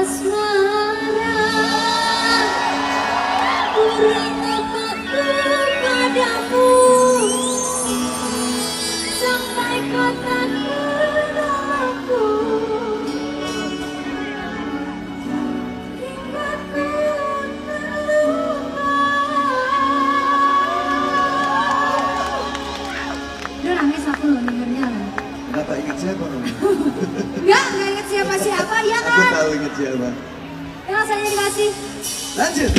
asmara kurang aku padamu sampai kau tak kenalku hingga ku terluka. Udah nangis aku loh dengernya loh. Kenapa ingat siapa kamu? Enggak inget siapa-siapa ya kan? Aku tahu ingat siapa. Yang saya dikasih. Lanjut.